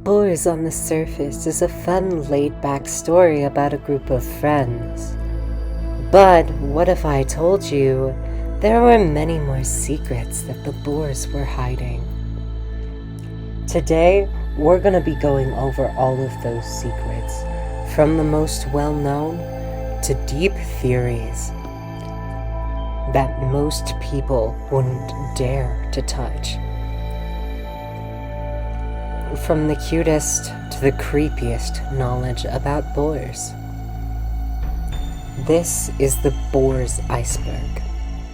Boars on the Surface is a fun, laid-back story about a group of friends. But what if I told you there were many more secrets that the boars were hiding? Today, we're going to be going over all of those secrets, from the most well-known to deep theories that most people wouldn't dare to touch. From the cutest to the creepiest knowledge about boars. This is the boar's iceberg.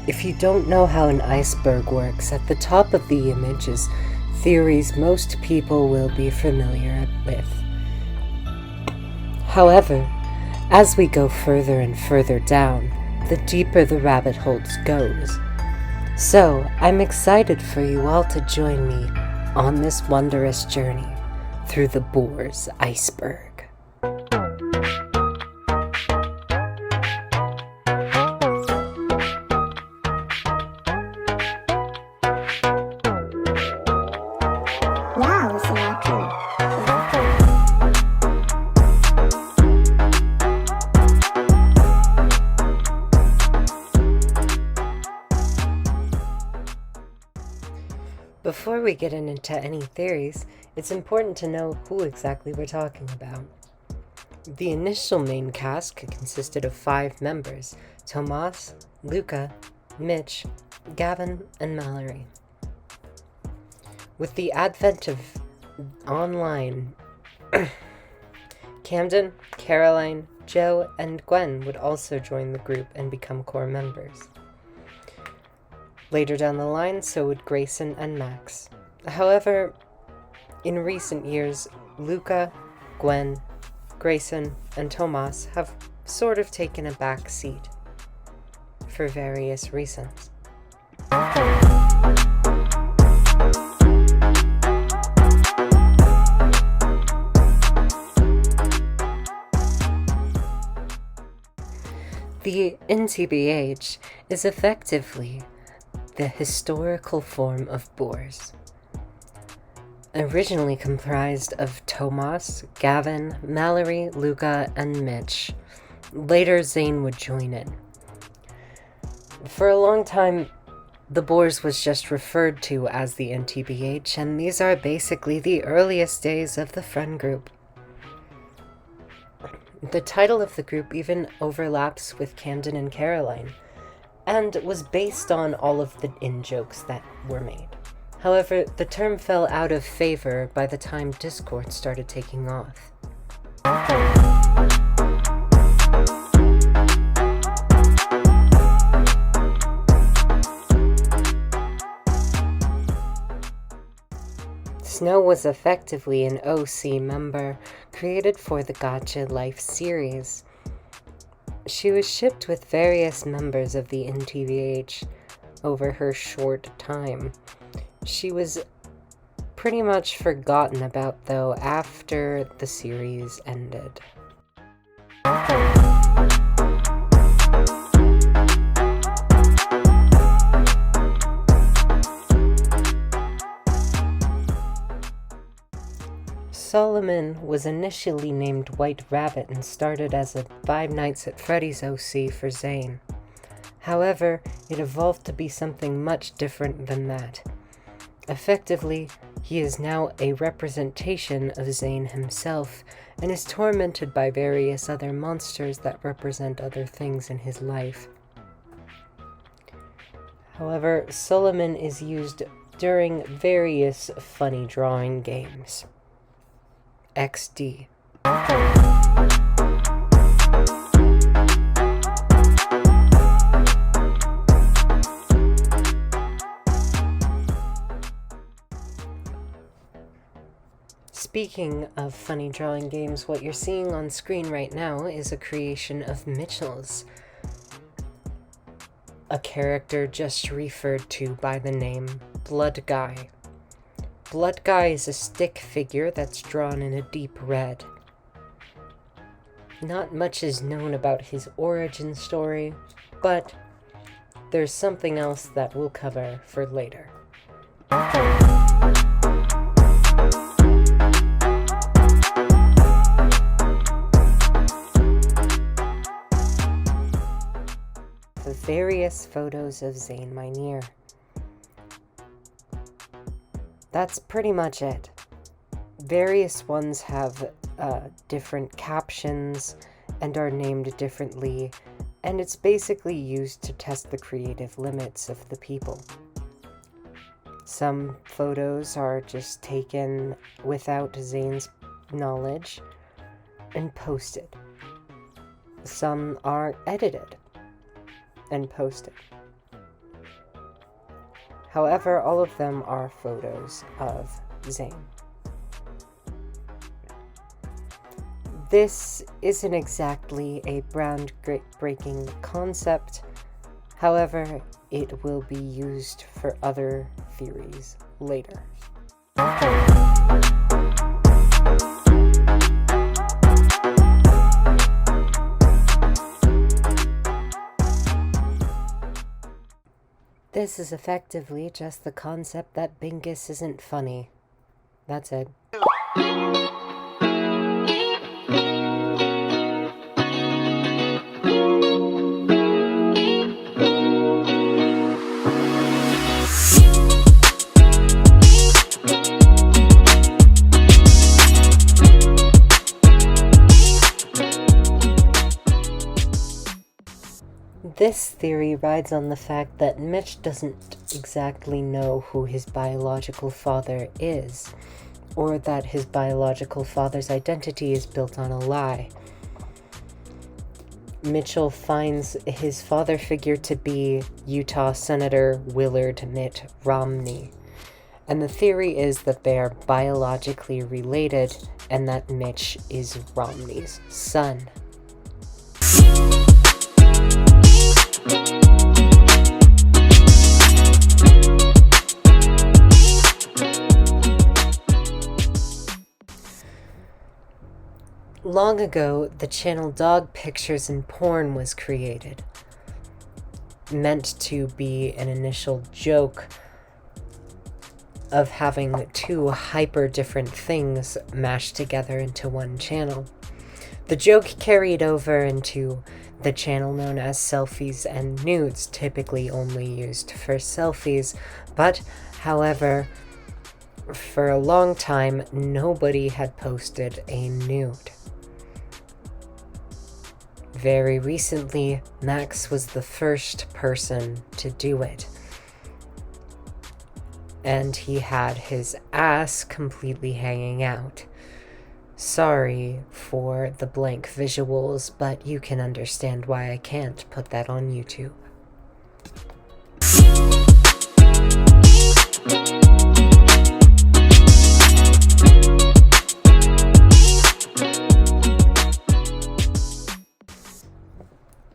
If you don't know how an iceberg works, at the top of the image is theories most people will be familiar with. However, as we go further and further down, the deeper the rabbit hole goes. So, I'm excited for you all to join me on this wondrous journey through the boar's iceberg. Wow, it's a lot too. Before we get into any theories, it's important to know who exactly we're talking about. The initial main cast consisted of 5 members: Tomas, Luca, Mitch, Gavin, and Mallory. With the advent of online, Camden, Caroline, Joe, and Gwen would also join the group and become core members. Later down the line, so would Grayson and Max. However, in recent years, Luca, Gwen, Grayson, and Tomas have sort of taken a back seat for various reasons. The NTBH is effectively the historical form of boars. Originally comprised of Tomas, Gavin, Mallory, Luca, and Mitch. Later, Zane would join in. For a long time, the boars was just referred to as the NTBH, and these are basically the earliest days of the friend group. The title of the group even overlaps with Camden and Caroline, and was based on all of the in-jokes that were made. However, the term fell out of favor by the time Discord started taking off. Snow was effectively an OC member created for the Gotcha Life series. She was shipped with various members of the NTBH over her short time. She was pretty much forgotten about, though, after the series ended. Solomon was initially named White Rabbit and started as a Five Nights at Freddy's OC for Zane. However, it evolved to be something much different than that. Effectively, he is now a representation of Zane himself and is tormented by various other monsters that represent other things in his life. However, Solomon is used during various funny drawing games. XD. Speaking of funny drawing games, what you're seeing on screen right now is a creation of Mitchell's, a character just referred to by the name Blood Guy. Blood Guy is a stick figure that's drawn in a deep red. Not much is known about his origin story, but there's something else that we'll cover for later. photos of Zayn Minier. That's pretty much it. Various ones have different captions and are named differently, and it's basically used to test the creative limits of the people. Some photos are just taken without Zayn's knowledge and posted. Some are edited and posted. However, all of them are photos of Zayn. This isn't exactly a groundbreaking concept, however, it will be used for other theories later. This is effectively just the concept that Bingus isn't funny. That's it. This theory rides on the fact that Mitch doesn't exactly know who his biological father is, or that his biological father's identity is built on a lie. Mitchell finds his father figure to be Utah Senator Willard Mitt Romney, and the theory is that they are biologically related and that Mitch is Romney's son. Long ago, the channel Dog Pictures and Porn was created, meant to be an initial joke of having two hyper different things mashed together into one channel. The joke carried over into the channel known as Selfies and Nudes, typically only used for selfies, but, however, for a long time, nobody had posted a nude. Very recently, Max was the first person to do it. And he had his ass completely hanging out. Sorry for the blank visuals, but you can understand why I can't put that on YouTube.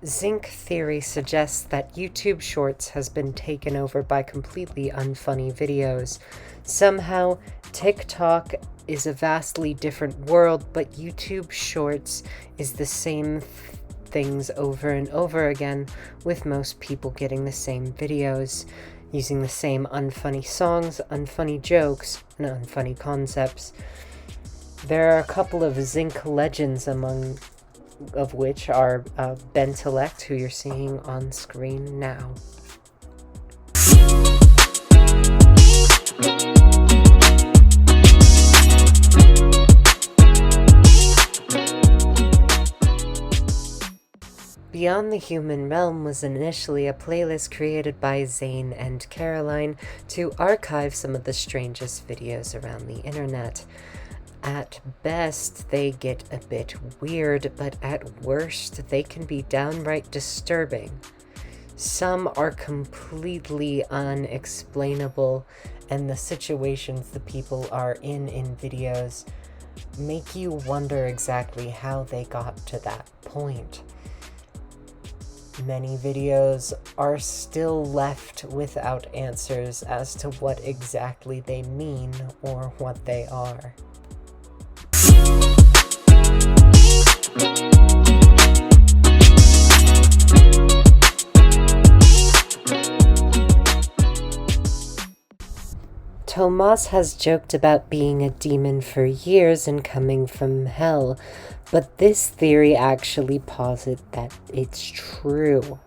Zinc theory suggests that YouTube Shorts has been taken over by completely unfunny videos. Somehow, TikTok is a vastly different world, but YouTube Shorts is the same things over and over again, with most people getting the same videos, using the same unfunny songs, unfunny jokes, and unfunny concepts. There are a couple of Zinc legends among of which are Bentelect, who you're seeing on screen now. Beyond the Human Realm was initially a playlist created by Zayn and Caroline to archive some of the strangest videos around the internet. At best, they get a bit weird, but at worst, they can be downright disturbing. Some are completely unexplainable, and the situations the people are in videos make you wonder exactly how they got to that point. Many videos are still left without answers as to what exactly they mean or what they are. Tomas has joked about being a demon for years and coming from hell, but this theory actually posits that it's true.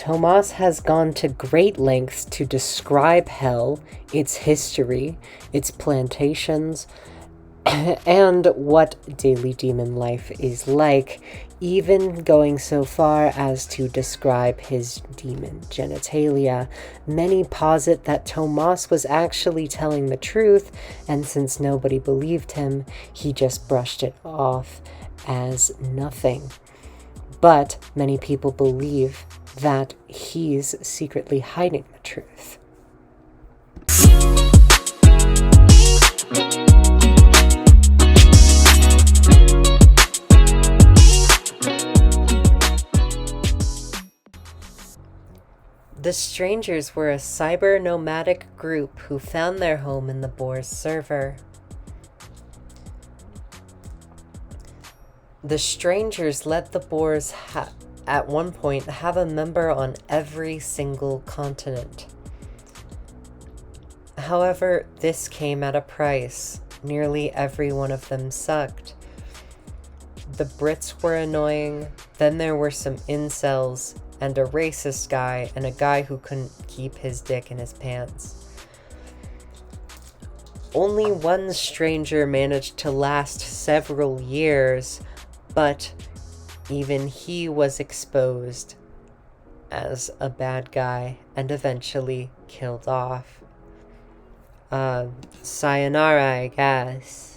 Tomas has gone to great lengths to describe hell, its history, its plantations, and what daily demon life is like, even going so far as to describe his demon genitalia. Many posit that Tomas was actually telling the truth, and since nobody believed him, he just brushed it off as nothing. But many people believe that he's secretly hiding the truth. The Strangers were a cyber-nomadic group who found their home in the Boar's server. The Strangers let the Boars at one point have a member on every single continent. However, this came at a price. Nearly every one of them sucked. The Brits were annoying, then there were some incels, and a racist guy, and a guy who couldn't keep his dick in his pants. Only one stranger managed to last several years, but even he was exposed as a bad guy and eventually killed off. Sayonara, I guess.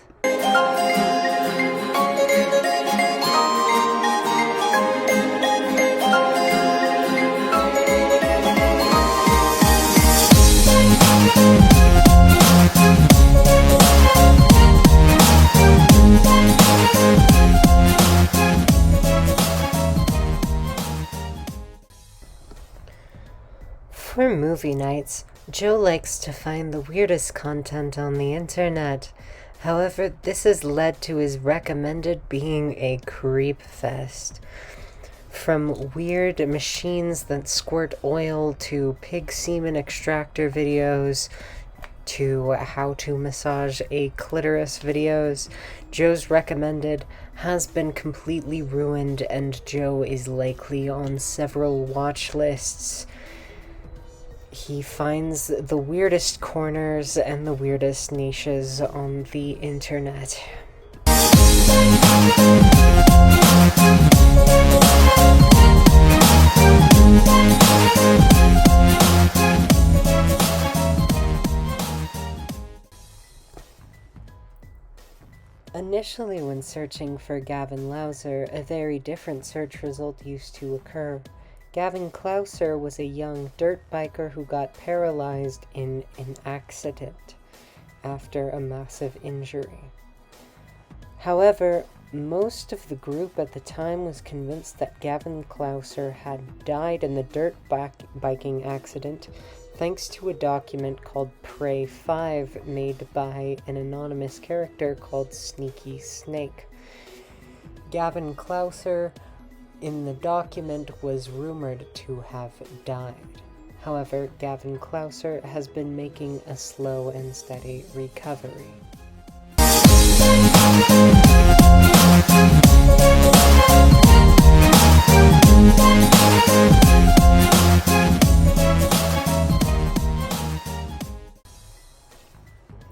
For movie nights, Joe likes to find the weirdest content on the internet. However, this has led to his recommended being a creep fest. From weird machines that squirt oil to pig semen extractor videos to how to massage a clitoris videos, Joe's recommended has been completely ruined, and Joe is likely on several watch lists. He finds the weirdest corners and the weirdest niches on the internet. Initially, when searching for Gavin Louser, a very different search result used to occur. Gavin Clouser was a young dirt biker who got paralyzed in an accident after a massive injury. However, most of the group at the time was convinced that Gavin Clouser had died in the dirt biking accident thanks to a document called Prey 5 made by an anonymous character called Sneaky Snake. Gavin Clouser in the document was rumored to have died. However, Gavin Clouser has been making a slow and steady recovery.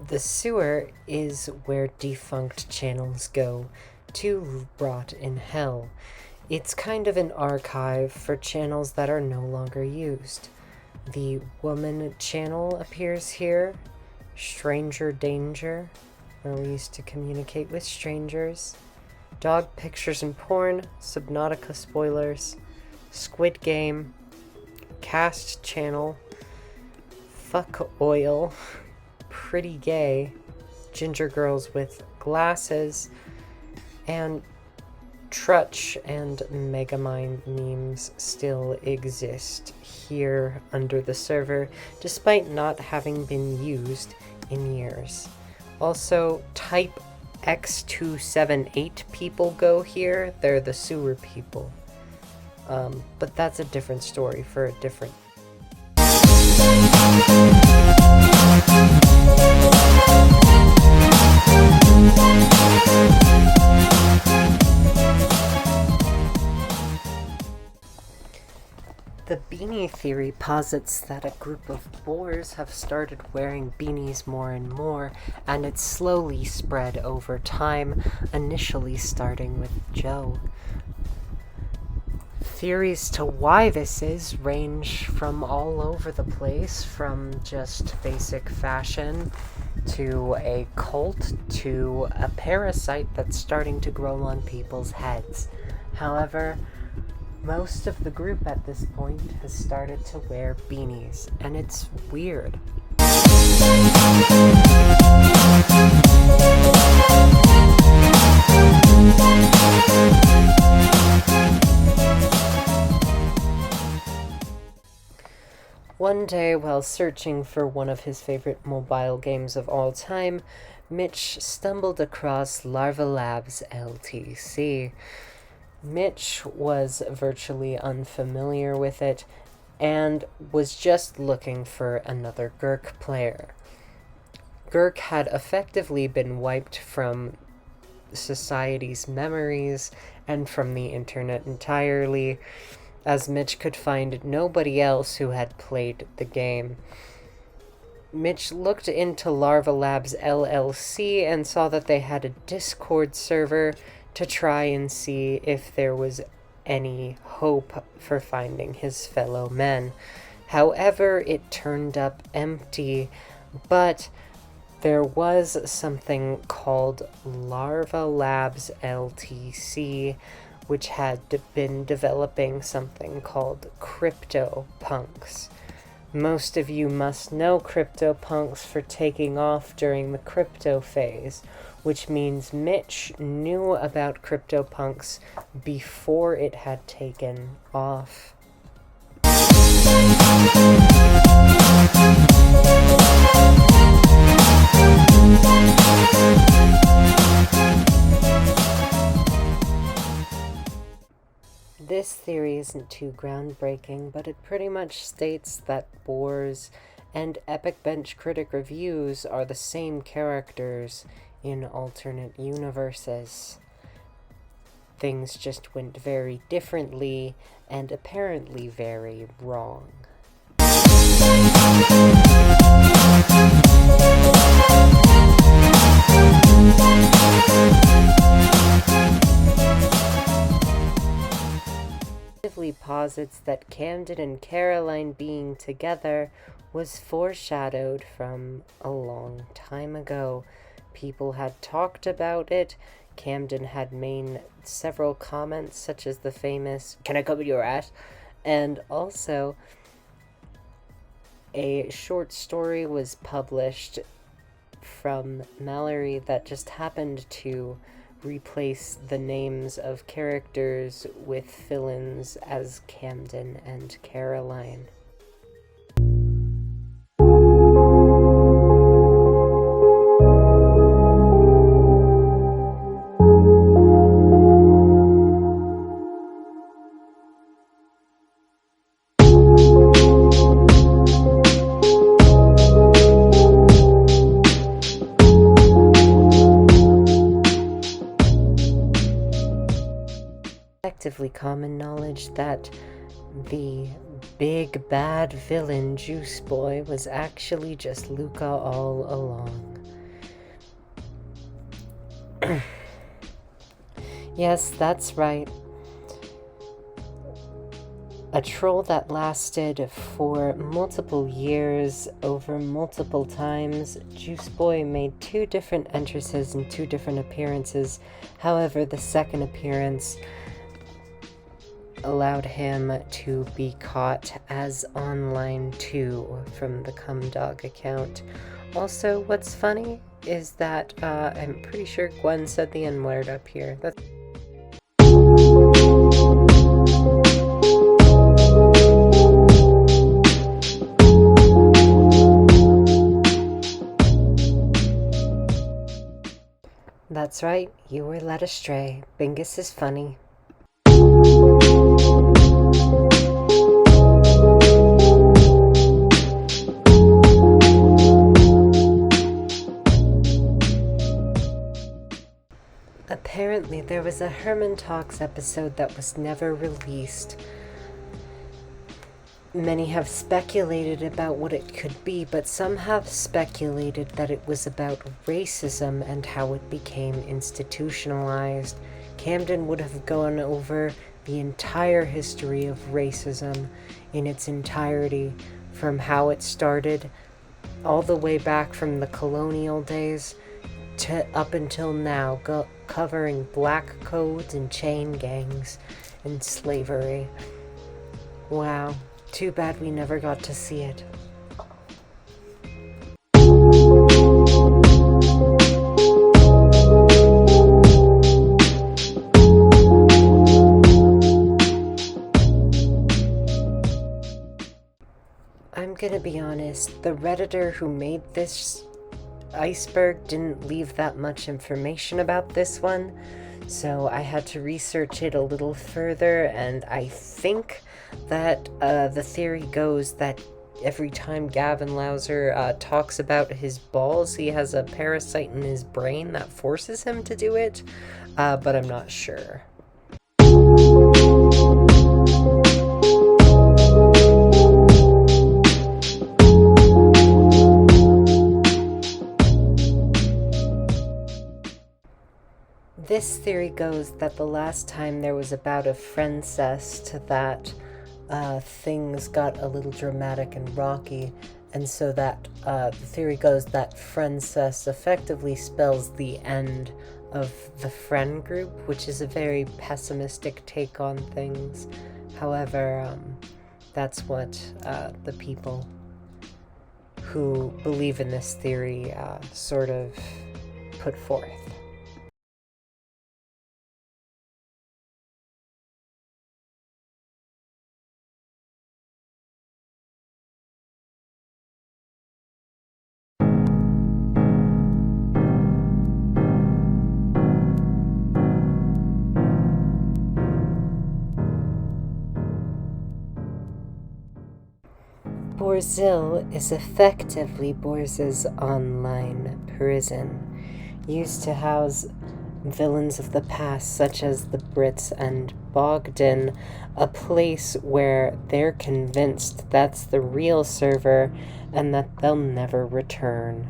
The sewer is where defunct channels go to rot in hell. It's kind of an archive for channels that are no longer used. The woman channel appears here, Stranger Danger, where we used to communicate with strangers, Dog Pictures and Porn, Subnautica Spoilers, Squid Game, Cast Channel, Fuck Oil, Pretty Gay, Ginger Girls with Glasses, and Trutch and Megamind memes still exist here under the server, despite not having been used in years. Also, Type X278 people go here. They're the sewer people. But that's a different story for a different... The Beanie funny theory posits that a group of boars have started wearing beanies more and more, and it's slowly spread over time, initially starting with Joe. Theories to why this is range from all over the place, from just basic fashion to a cult to a parasite that's starting to grow on people's heads. However, most of the group at this point has started to wear beanies, and it's weird. One day, while searching for one of his favorite mobile games of all time, Mitch stumbled across Larva Labs LTC. Mitch was virtually unfamiliar with it and was just looking for another Gurk player. Gurk had effectively been wiped from society's memories and from the internet entirely, as Mitch could find nobody else who had played the game. Mitch looked into Larva Labs LLC and saw that they had a Discord server to try and see if there was any hope for finding his fellow men. However, it turned up empty, but there was something called Larva Labs LTC, which had been developing something called CryptoPunks. Most of you must know CryptoPunks for taking off during the crypto phase, which means Mitch knew about CryptoPunks before it had taken off. This theory isn't too groundbreaking, but it pretty much states that boars and Epic Bench Critic Reviews are the same characters in alternate universes. Things just went very differently and apparently very wrong. Posits that Camden and Caroline being together was foreshadowed from a long time ago. People had talked about it. Camden had made several comments, such as the famous, "Can I cover your ass?" And also, a short story was published from Mallory that just happened to replace the names of characters with fill-ins as Camden and Caroline. Effectively common knowledge that the big bad villain Juice Boy was actually just Luca all along. Yes, that's right. A troll that lasted for multiple years, over multiple times. Juice Boy made 2 different entrances and 2 different appearances. However, the second appearance allowed him to be caught as online 2 from the Cumdog account. Also, what's funny is that I'm pretty sure Gwen said the N-word up here. That's right, you were led astray. Bingus is funny. Apparently, there was a Herman Talks episode that was never released. Many have speculated about what it could be, but some have speculated that it was about racism and how it became institutionalized. Camden would have gone over the entire history of racism in its entirety, from how it started all the way back from the colonial days to up until now, covering black codes and chain gangs and slavery. Wow. Too bad we never got to see it. I'm gonna be honest, the Redditor who made this Iceberg didn't leave that much information about this one, so I had to research it a little further, and I think that the theory goes that every time Gavin Louser talks about his balls, he has a parasite in his brain that forces him to do it, but I'm not sure. This theory goes that the last time there was about a friendcest that things got a little dramatic and rocky, and so that the theory goes that friendcest effectively spells the end of the friend group, which is a very pessimistic take on things. However, that's what the people who believe in this theory sort of put forth. Borzil is effectively Borza's online prison, used to house villains of the past such as the Brits and Bogdan, a place where they're convinced that's the real server and that they'll never return.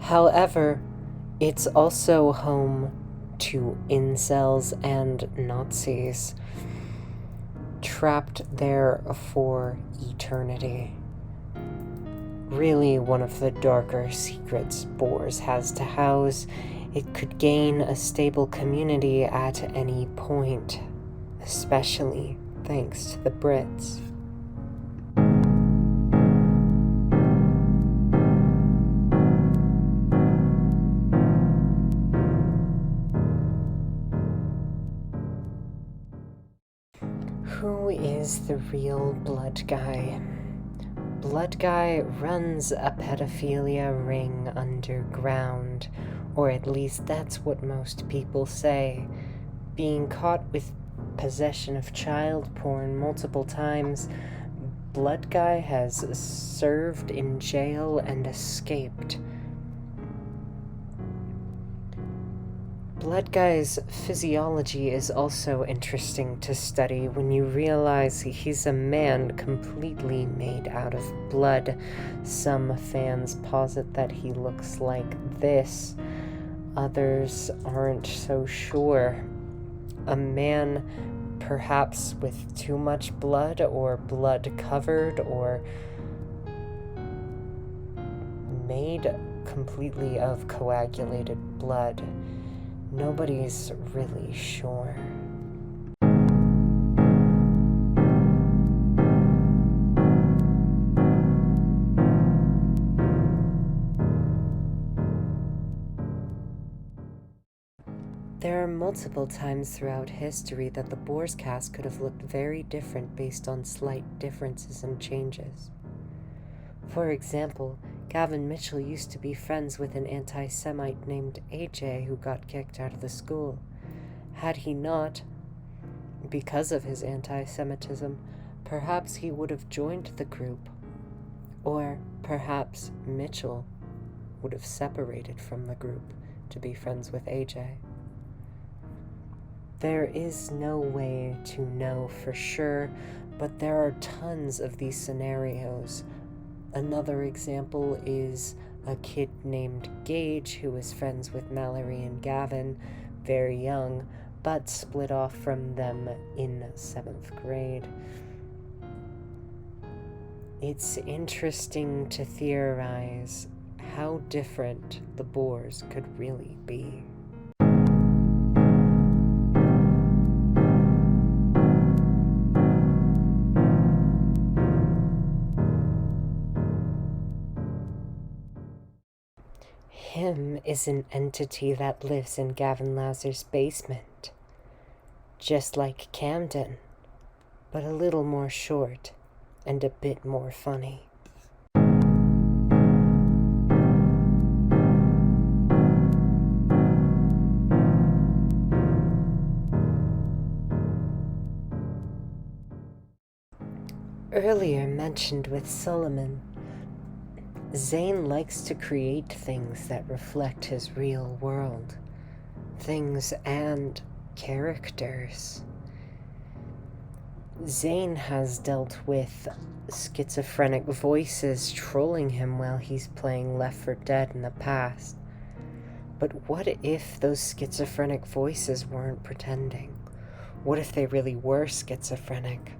However, it's also home to incels and Nazis, trapped there for eternity. Really one of the darker secrets Bors has to house. It could gain a stable community at any point, especially thanks to the Brits. Who is the real Blood Guy? Blood Guy runs a pedophilia ring underground, or at least that's what most people say. Being caught with possession of child porn multiple times, Blood Guy has served in jail and escaped. Blood Guy's physiology is also interesting to study when you realize he's a man completely made out of blood. Some fans posit that he looks like this. Others aren't so sure. A man perhaps with too much blood, or blood covered, or made completely of coagulated blood. Nobody's really sure. There are multiple times throughout history that the Boars cast could have looked very different based on slight differences and changes. For example, Gavin Mitchell used to be friends with an anti-Semite named AJ who got kicked out of the school. Had he not, because of his anti-Semitism, perhaps he would have joined the group. Or perhaps Mitchell would have separated from the group to be friends with AJ. There is no way to know for sure, but there are tons of these scenarios. Another example is a kid named Gage who was friends with Mallory and Gavin very young, but split off from them in 7th grade. It's interesting to theorize how different the boars could really be. Him is an entity that lives in Gavin Lauser's basement, just like Camden, but a little more short and a bit more funny. Earlier mentioned with Solomon, Zane likes to create things that reflect his real world. Things and characters. Zane has dealt with schizophrenic voices trolling him while he's playing Left 4 Dead in the past. But what if those schizophrenic voices weren't pretending? What if they really were schizophrenic?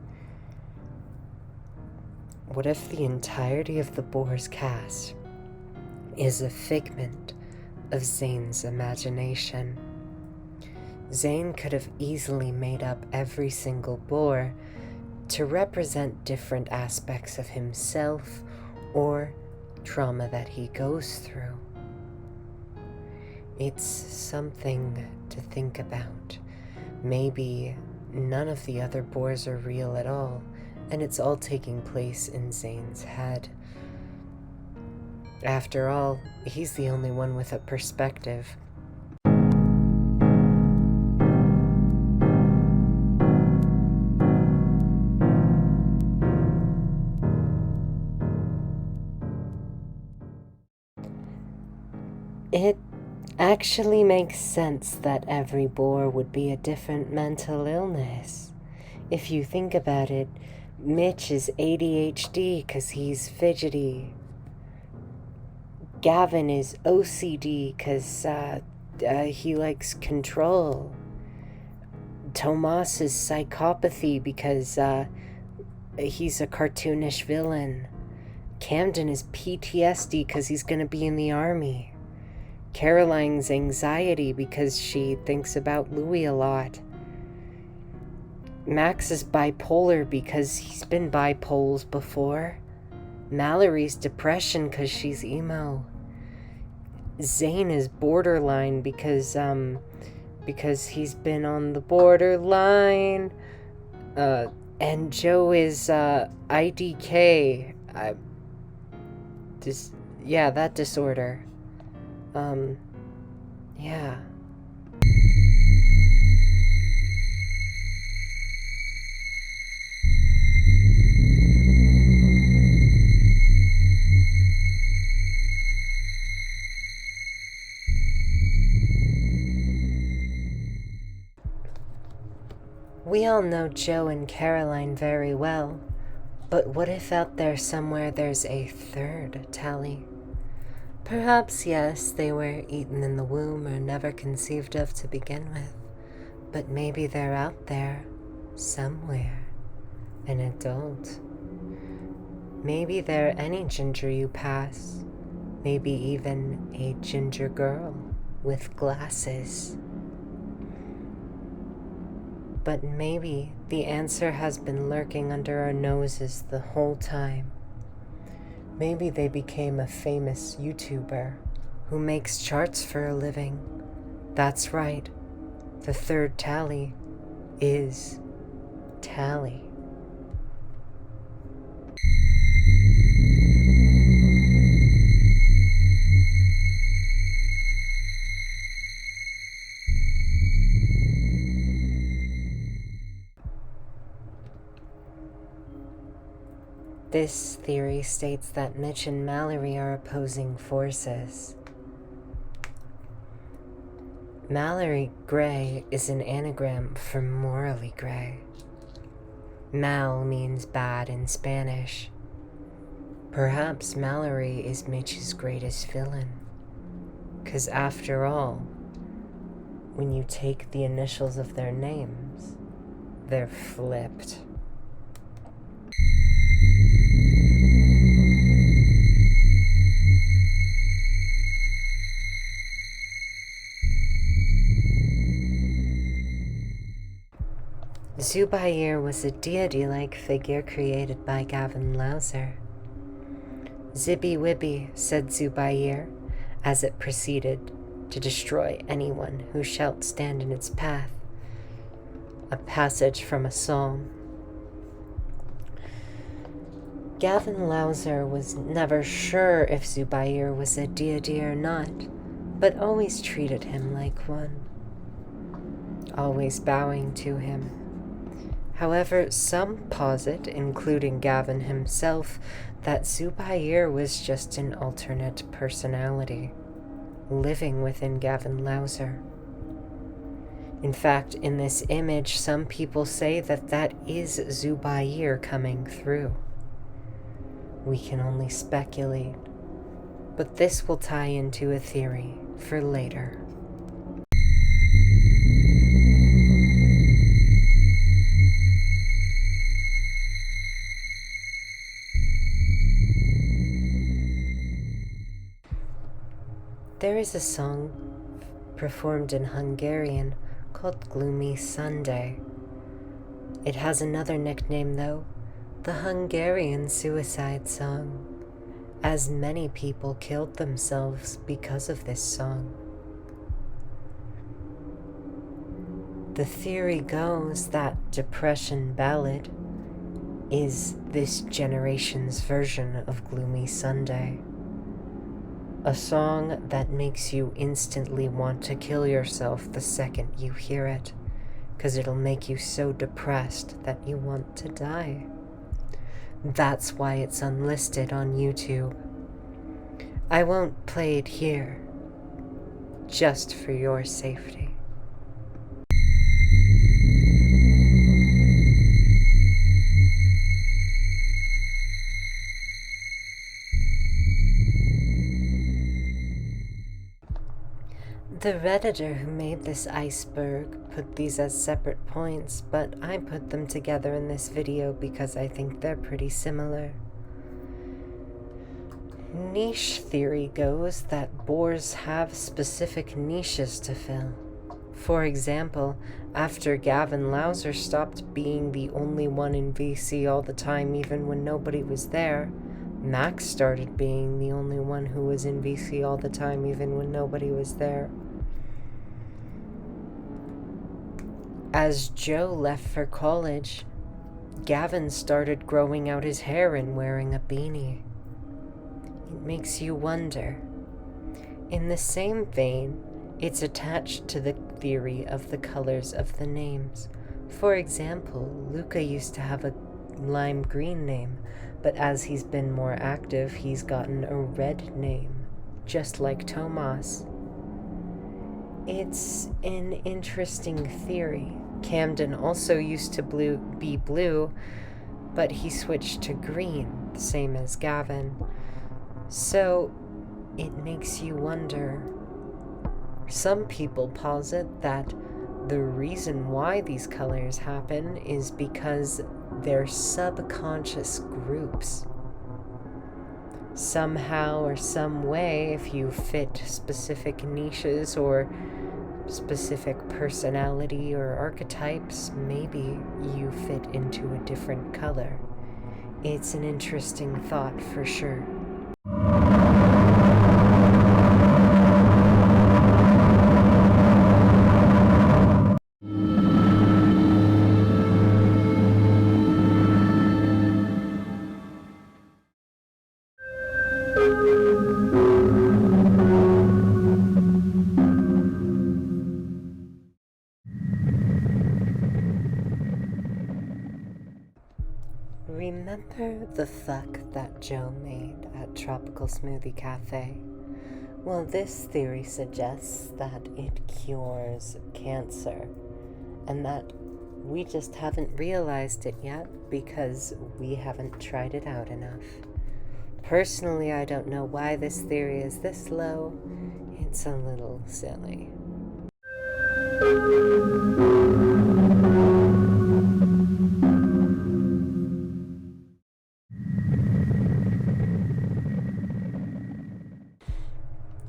What if the entirety of the Boars cast is a figment of Zane's imagination? Zane could have easily made up every single boar to represent different aspects of himself or trauma that he goes through. It's something to think about. Maybe none of the other boars are real at all, and it's all taking place in Zane's head. After all, he's the only one with a perspective. It actually makes sense that every boar would be a different mental illness. If you think about it, Mitch is ADHD because he's fidgety. Gavin is OCD because he likes control. Tomas is psychopathy because he's a cartoonish villain. Camden is PTSD because he's going to be in the army. Caroline's anxiety because she thinks about Louis a lot. Max is bipolar because he's been bipoles before. Mallory's depression because she's emo. Zane is borderline because he's been on the borderline. And Joe is IDK. That disorder. Yeah. We all know Joe and Caroline very well, but what if out there somewhere there's a third Tally? Perhaps, yes, they were eaten in the womb or never conceived of to begin with, but maybe they're out there, somewhere, an adult. Maybe they're any ginger you pass, maybe even a ginger girl with glasses. But maybe the answer has been lurking under our noses the whole time. Maybe they became a famous YouTuber who makes charts for a living. That's right, the third Tally is Tally. This theory states that Mitch and Mallory are opposing forces. Mallory Gray is an anagram for morally gray. Mal means bad in Spanish. Perhaps Mallory is Mitch's greatest villain. 'Cause after all, when you take the initials of their names, they're flipped. Zubair was a deity-like figure created by Gavin Lowser. Zibby Wibby, said Zubair, as it proceeded to destroy anyone who shalt stand in its path. A passage from a psalm. Gavin Lowser was never sure if Zubair was a deity or not, but always treated him like one, always bowing to him. However, some posit, including Gavin himself, that Zubair was just an alternate personality, living within Gavin Lowser. In fact, in this image, some people say that that is Zubair coming through. We can only speculate, but this will tie into a theory for later. There is a song performed in Hungarian called Gloomy Sunday. It has another nickname though, the Hungarian suicide song, as many people killed themselves because of this song. The theory goes that Depression Ballad is this generation's version of Gloomy Sunday. A song that makes you instantly want to kill yourself the second you hear it, 'cause it'll make you so depressed that you want to die. That's why it's unlisted on YouTube. I won't play it here, just for your safety. The Redditor who made this iceberg put these as separate points, but I put them together in this video because I think they're pretty similar. Niche theory goes that boars have specific niches to fill. For example, after Gavin Lowser stopped being the only one in VC all the time even when nobody was there, Max started being the only one who was in VC all the time even when nobody was there. As Joe left for college, Gavin started growing out his hair and wearing a beanie. It makes you wonder. In the same vein, it's attached to the theory of the colors of the names. For example, Luca used to have a lime green name, but as he's been more active, he's gotten a red name, just like Tomas. It's an interesting theory. Camden also used to be blue, but he switched to green, same as Gavin. So it makes you wonder. Some people posit that the reason why these colors happen is because they're subconscious groups. Somehow or some way, if you fit specific niches or specific personality or archetypes, maybe you fit into a different color. It's an interesting thought for sure. Remember the fuck that Joe made at Tropical Smoothie Cafe? Well, this theory suggests that it cures cancer, and that we just haven't realized it yet because we haven't tried it out enough. Personally, I don't know why this theory is this low. It's a little silly.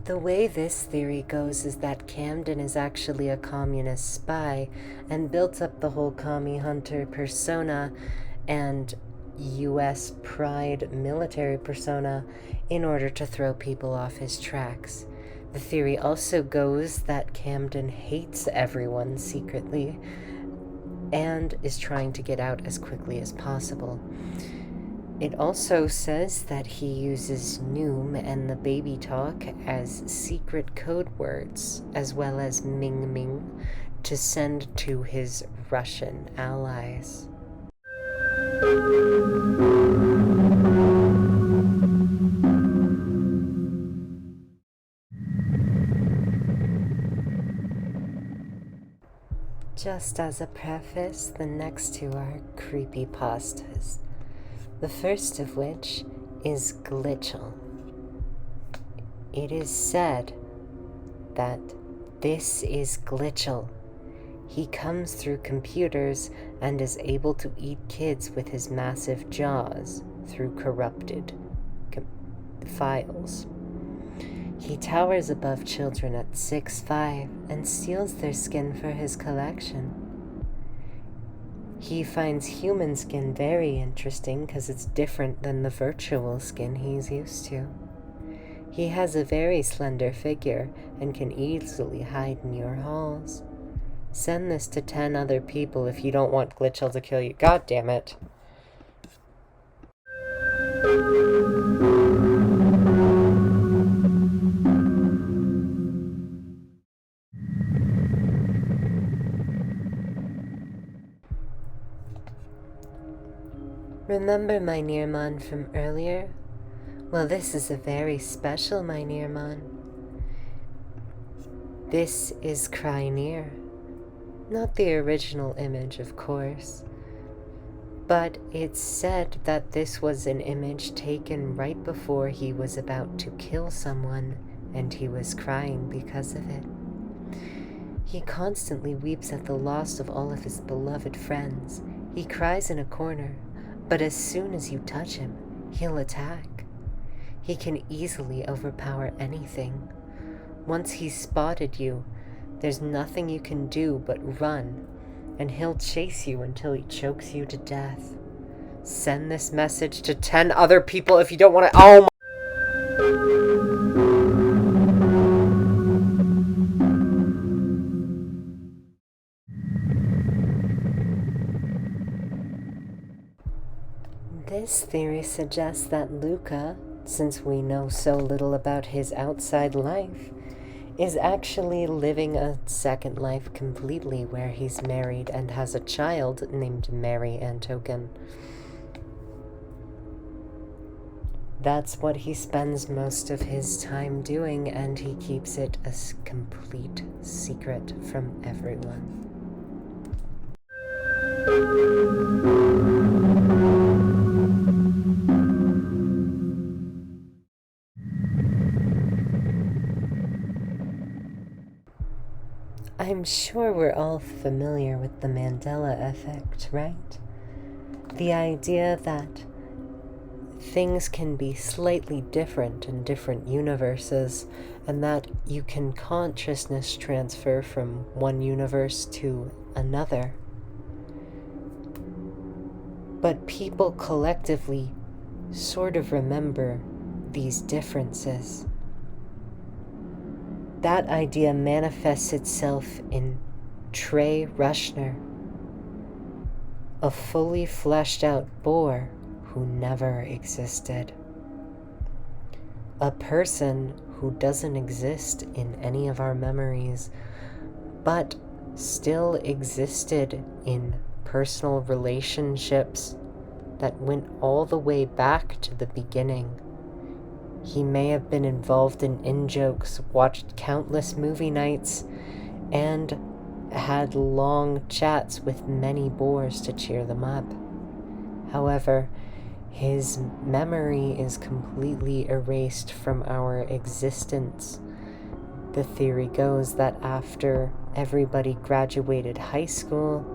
The way this theory goes is that Camden is actually a communist spy and built up the whole commie hunter persona and US pride military persona in order to throw people off his tracks. The theory also goes that Camden hates everyone secretly and is trying to get out as quickly as possible. It also says that he uses Noom and the baby talk as secret code words, as well as Ming Ming, to send to his Russian allies. Just as a preface, the next two are creepypastas. The first of which is Glitchel. It is said that this is Glitchel. He comes through computers and is able to eat kids with his massive jaws through corrupted files. He towers above children at 6'5" and steals their skin for his collection. He finds human skin very interesting because it's different than the virtual skin he's used to. He has a very slender figure and can easily hide in your halls. Send this to 10 other people if you don't want Glitchel to kill you. God damn it. Remember my Nearmon from earlier? Well, this is a very special my Nearmon. This is Crynear. Not the original image, of course. But it's said that this was an image taken right before he was about to kill someone, and he was crying because of it. He constantly weeps at the loss of all of his beloved friends. He cries in a corner, but as soon as you touch him, he'll attack. He can easily overpower anything. Once he's spotted you, there's nothing you can do but run, and he'll chase you until he chokes you to death. Send this message to 10 other people if you don't want to— oh my— This theory suggests that Luca, since we know so little about his outside life, is actually living a second life completely where he's married and has a child named Mary Antogen. That's what he spends most of his time doing, and he keeps it a complete secret from everyone. I'm sure we're all familiar with the Mandela effect, right? The idea that things can be slightly different in different universes, and that you can consciousness transfer from one universe to another. But people collectively sort of remember these differences. That idea manifests itself in Trey Rushner, a fully fleshed out boar who never existed. A person who doesn't exist in any of our memories, but still existed in personal relationships that went all the way back to the beginning. He may have been involved in in-jokes, watched countless movie nights, and had long chats with many boars to cheer them up. However, his memory is completely erased from our existence. The theory goes that after everybody graduated high school,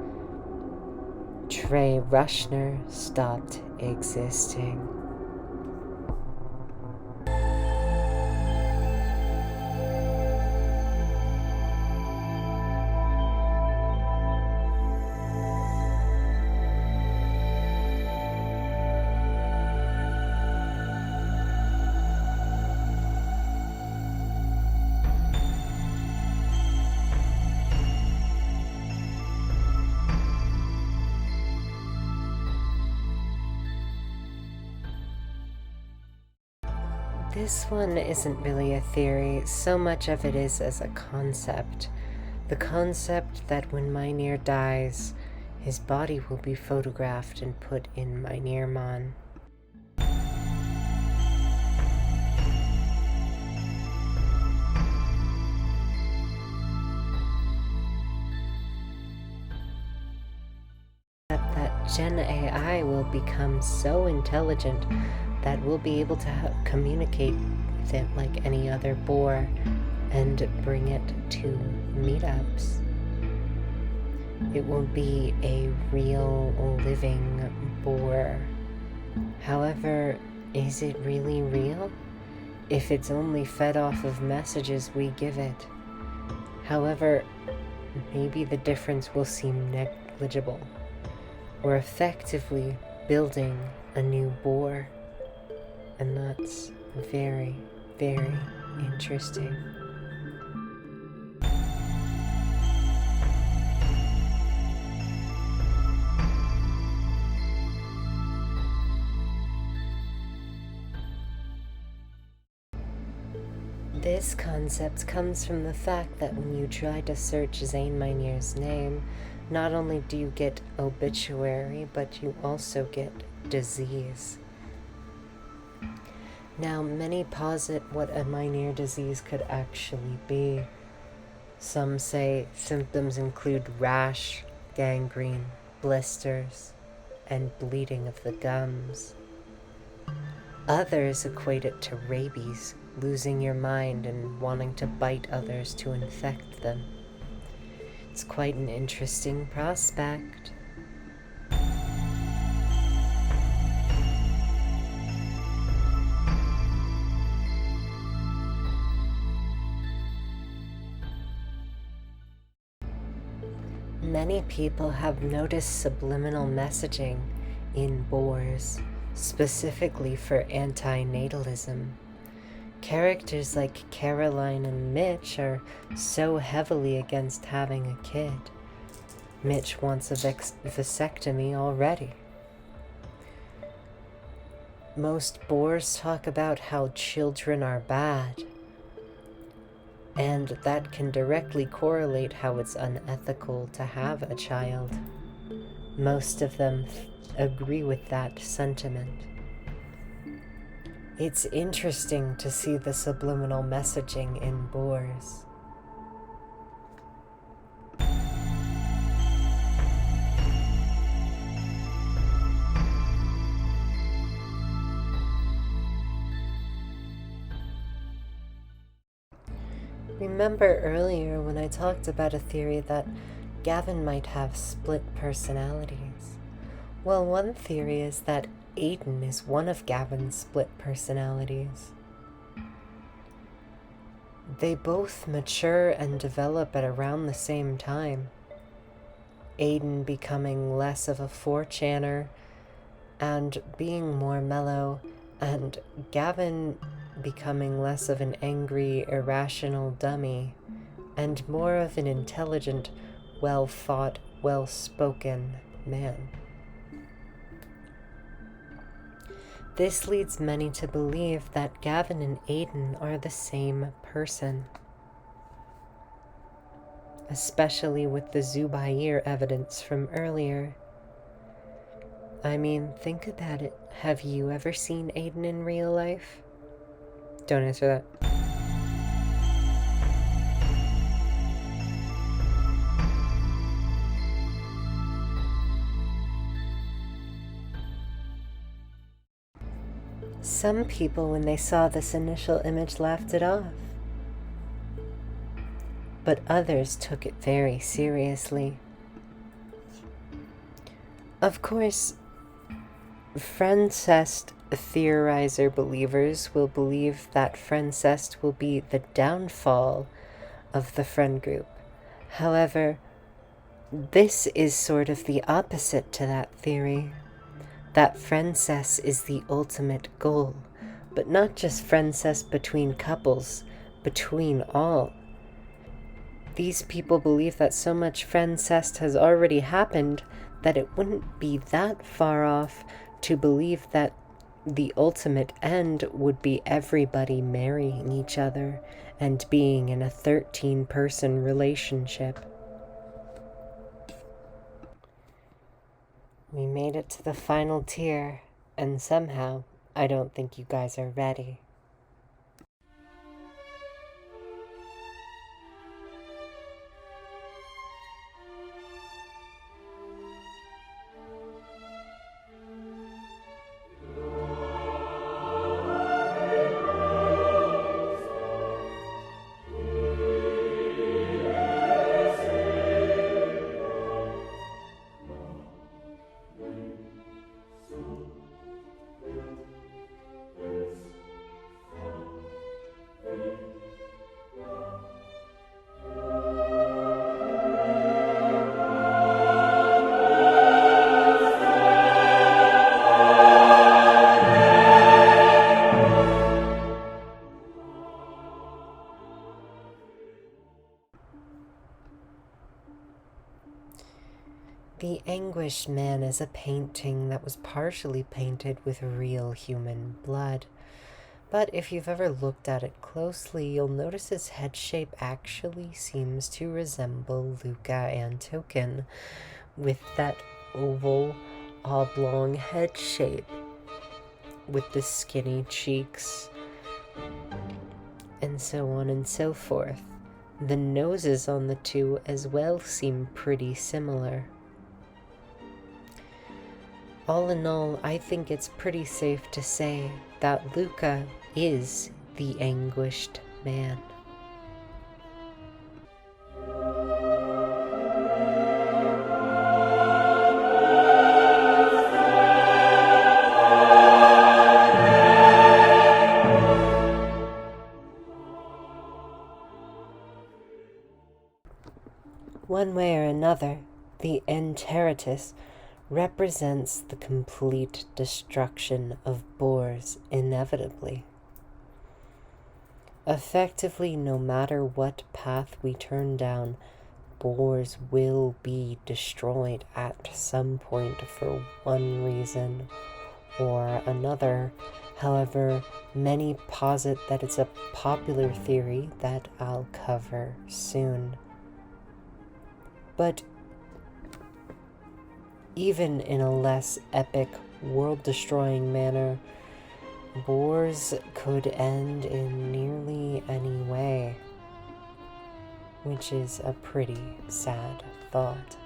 Trey Rushner stopped existing. This one isn't really a theory, so much of it is as a concept. The concept that when Mynir dies, his body will be photographed and put in Mynirmon. That Gen AI will become so intelligent that we'll be able to communicate with it like any other boar and bring it to meetups. It will be a real living boar. However, is it really real? If it's only fed off of messages we give it. However, maybe the difference will seem negligible. We're effectively building a new boar. And that's very, very interesting. This concept comes from the fact that when you try to search Zane Mynir's name, not only do you get obituary, but you also get disease. Now, many posit what a Mynir disease could actually be. Some say symptoms include rash, gangrene, blisters, and bleeding of the gums. Others equate it to rabies, losing your mind and wanting to bite others to infect them. It's quite an interesting prospect. Many people have noticed subliminal messaging in boars, specifically for antinatalism. Characters like Caroline and Mitch are so heavily against having a kid. Mitch wants a vasectomy already. Most boars talk about how children are bad, and that can directly correlate how it's unethical to have a child. Most of them agree with that sentiment. It's interesting to see the subliminal messaging in boars. Remember earlier when I talked about a theory that Gavin might have split personalities? Well, one theory is that Aiden is one of Gavin's split personalities. They both mature and develop at around the same time. Aiden becoming less of a 4chaner and being more mellow, and Gavin becoming less of an angry, irrational dummy, and more of an intelligent, well-thought, well-spoken man. This leads many to believe that Gavin and Aiden are the same person, especially with the Zubair evidence from earlier. I mean, think about it. Have you ever seen Aiden in real life? Don't answer that. Some people, when they saw this initial image, laughed it off. But others took it very seriously. Of course, Friendcest theorizer believers will believe that Friendcest will be the downfall of the friend group. However, this is sort of the opposite to that theory. That Friendcest is the ultimate goal, but not just Friendcest between couples, between all. These people believe that so much Friendcest has already happened that it wouldn't be that far off to believe that the ultimate end would be everybody marrying each other and being in a 13-person relationship. We made it to the final tier, and somehow I don't think you guys are ready. The Anguished Man is a painting that was partially painted with real human blood. But if you've ever looked at it closely, you'll notice his head shape actually seems to resemble Luca and Token, with that oval, oblong head shape, with the skinny cheeks, and so on and so forth. The noses on the two as well seem pretty similar. All in all, I think it's pretty safe to say that Luca is the Anguished Man. One way or another, the Enteritus represents the complete destruction of boars inevitably. Effectively, no matter what path we turn down, boars will be destroyed at some point for one reason or another. However, many posit that it's a popular theory that I'll cover soon. But even in a less epic, world-destroying manner, boars could end in nearly any way, which is a pretty sad thought.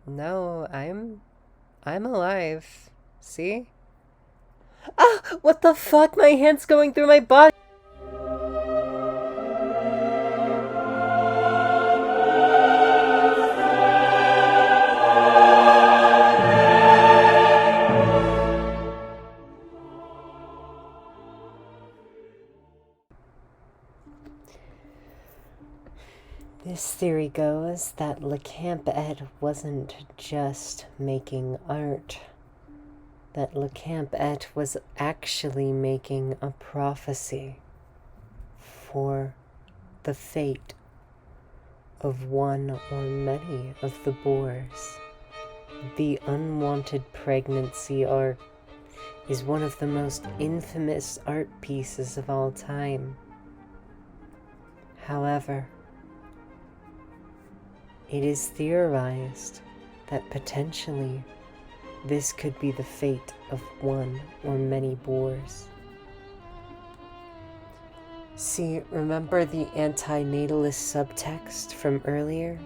No, I'm alive. See? Ah! What the fuck? My hand's going through my body! This theory goes that Le Camp Ed wasn't just making art, that Le Camp Ed was actually making a prophecy for the fate of one or many of the boars. The unwanted pregnancy arc is one of the most infamous art pieces of all time. However, it is theorized that potentially this could be the fate of one or many boars. See, remember the antinatalist subtext from earlier?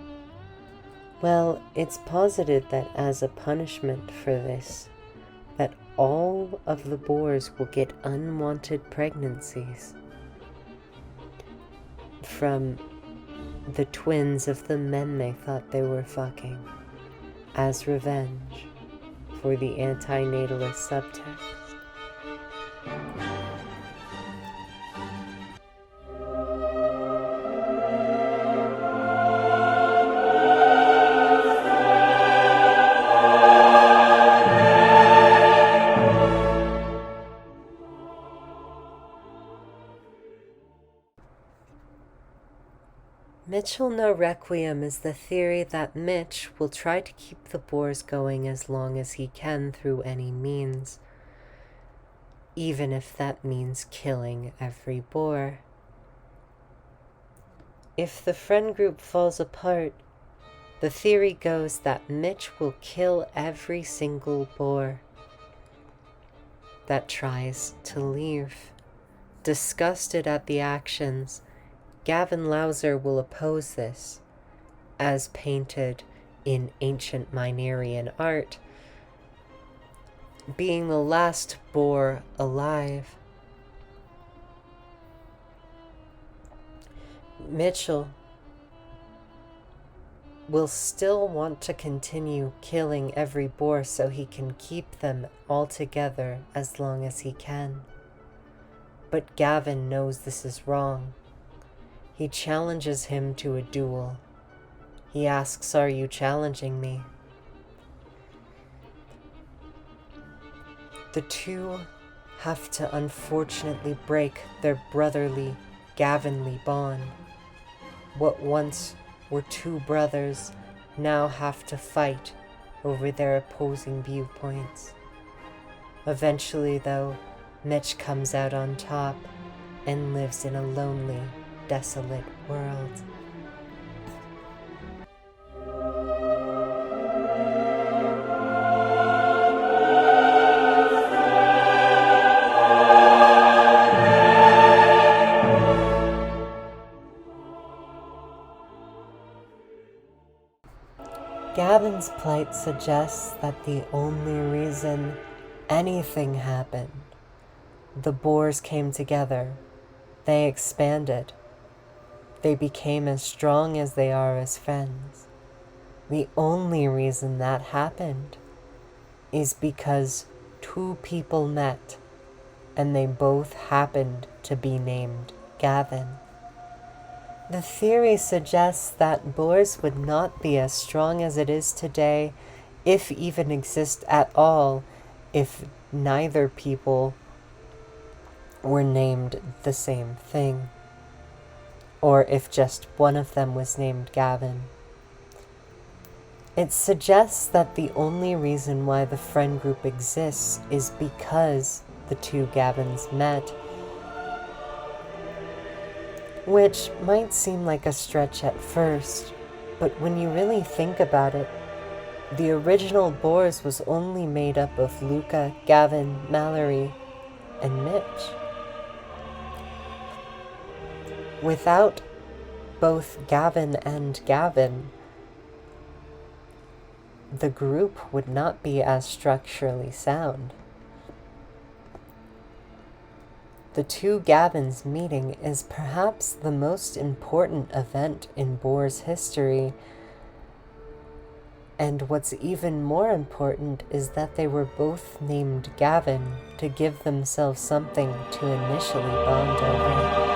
Well, it's posited that as a punishment for this, that all of the boars will get unwanted pregnancies from the twins of the men they thought they were fucking, as revenge for the antinatalist subtext. Mitchell No Requiem is the theory that Mitch will try to keep the boars going as long as he can through any means, even if that means killing every boar. If the friend group falls apart, the theory goes that Mitch will kill every single boar that tries to leave. Disgusted at the actions, Gavin Lowser will oppose this, as painted in ancient Minerian art, being the last boar alive. Mitchell will still want to continue killing every boar so he can keep them all together as long as he can. But Gavin knows this is wrong. He challenges him to a duel. He asks, "Are you challenging me?" The two have to unfortunately break their brotherly, Gavinly bond. What once were two brothers now have to fight over their opposing viewpoints. Eventually, though, Mitch comes out on top and lives in a lonely, desolate world. Gavin's plight suggests that the only reason anything happened, the boars came together, they expanded, they became as strong as they are as friends. The only reason that happened is because two people met and they both happened to be named Gavin. The theory suggests that boars would not be as strong as it is today, if even exist at all, if neither people were named the same thing, or if just one of them was named Gavin. It suggests that the only reason why the friend group exists is because the two Gavins met, which might seem like a stretch at first, but when you really think about it, the original boars was only made up of Luca, Gavin, Mallory, and Mitch. Without both Gavin and Gavin, the group would not be as structurally sound. The two Gavins meeting is perhaps the most important event in boars' history, and what's even more important is that they were both named Gavin to give themselves something to initially bond over.